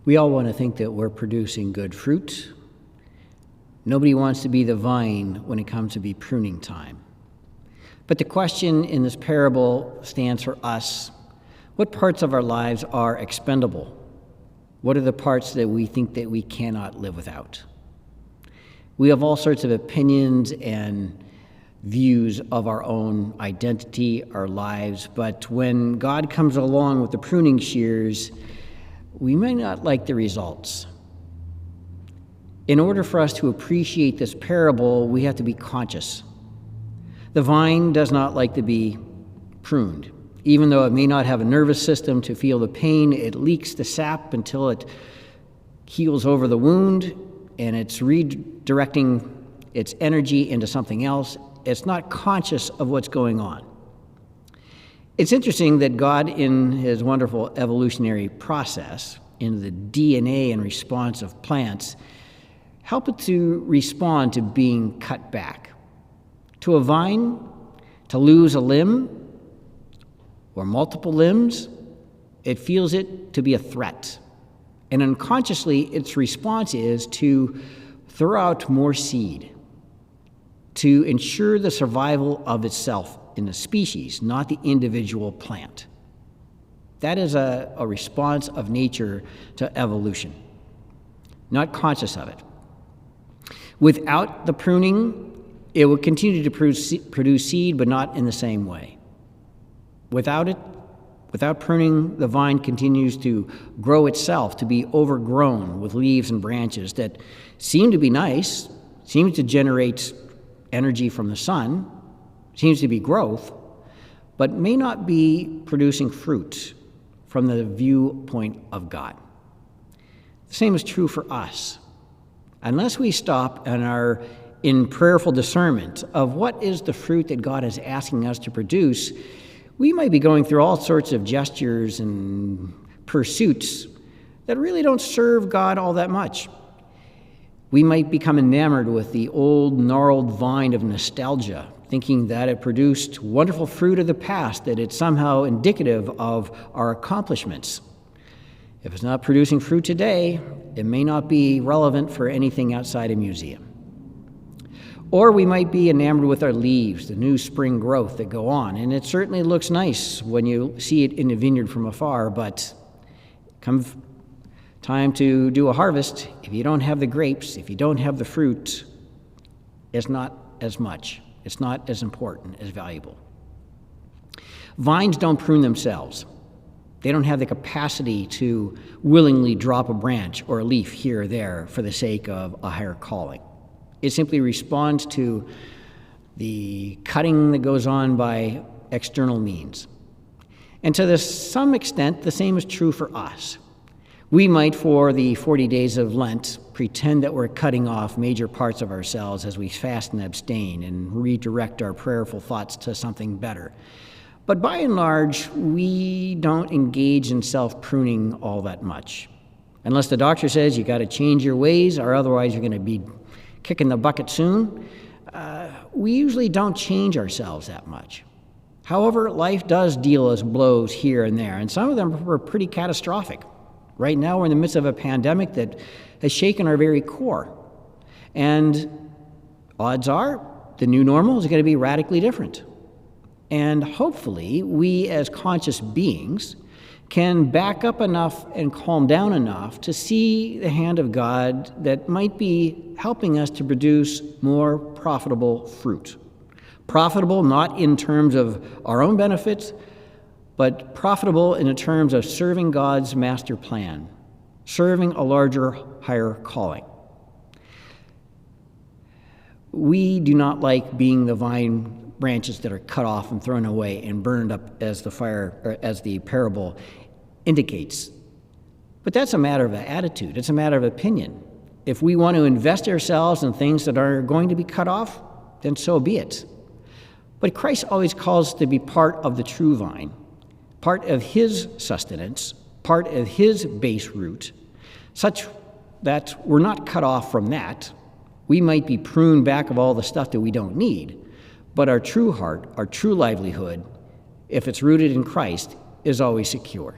We all want to think that we're producing good fruit. Nobody wants to be the vine when it comes to be pruning time. But the question in this parable stands for us. What parts of our lives are expendable? What are the parts that we think that we cannot live without? We have all sorts of opinions and views of our own identity, our lives, but when God comes along with the pruning shears, we may not like the results. In order for us to appreciate this parable, we have to be conscious. The vine does not like to be pruned. Even though it may not have a nervous system to feel the pain, it leaks the sap until it heals over the wound, and it's redirecting its energy into something else. It's not conscious of what's going on. It's interesting that God, in his wonderful evolutionary process, in the DNA and response of plants, help it to respond to being cut back. To a vine, to lose a limb or multiple limbs, it feels it to be a threat. And unconsciously, its response is to throw out more seed, to ensure the survival of itself in the species, not the individual plant. That is a response of nature to evolution, not conscious of it. Without the pruning, it will continue to produce seed, but not in the same way. Without pruning, the vine continues to grow itself, to be overgrown with leaves and branches that seem to be nice, seem to generate energy from the sun, seems to be growth, but may not be producing fruit from the viewpoint of God. The same is true for us. Unless we stop and are in prayerful discernment of what is the fruit that God is asking us to produce, we might be going through all sorts of gestures and pursuits that really don't serve God all that much. We might become enamored with the old gnarled vine of nostalgia, thinking that it produced wonderful fruit of the past, that it's somehow indicative of our accomplishments. If it's not producing fruit today, it may not be relevant for anything outside a museum. Or we might be enamored with our leaves, the new spring growth that go on, and it certainly looks nice when you see it in the vineyard from afar, but come time to do a harvest, if you don't have the grapes, if you don't have the fruit, it's not as much. It's not as important, as valuable. Vines don't prune themselves. They don't have the capacity to willingly drop a branch or a leaf here or there for the sake of a higher calling. It simply responds to the cutting that goes on by external means. And to some extent, the same is true for us. We might, for the 40 days of Lent, pretend that we're cutting off major parts of ourselves as we fast and abstain and redirect our prayerful thoughts to something better. But by and large, we don't engage in self-pruning all that much. Unless the doctor says you got to change your ways or otherwise you're going to be kicking the bucket soon, we usually don't change ourselves that much. However, life does deal us blows here and there, and some of them were pretty catastrophic. Right now, we're in the midst of a pandemic that has shaken our very core. And odds are the new normal is going to be radically different. And hopefully, we as conscious beings can back up enough and calm down enough to see the hand of God that might be helping us to produce more profitable fruit. Profitable not in terms of our own benefits, but profitable in the terms of serving God's master plan, serving a larger, higher calling. We do not like being the vine branches that are cut off and thrown away and burned up as the fire, or as the parable indicates. But that's a matter of attitude. It's a matter of opinion. If we want to invest ourselves in things that are going to be cut off, then so be it. But Christ always calls us to be part of the true vine, part of his sustenance, part of his base root, such that we're not cut off from that. We might be pruned back of all the stuff that we don't need, but our true heart, our true livelihood, if it's rooted in Christ, is always secure.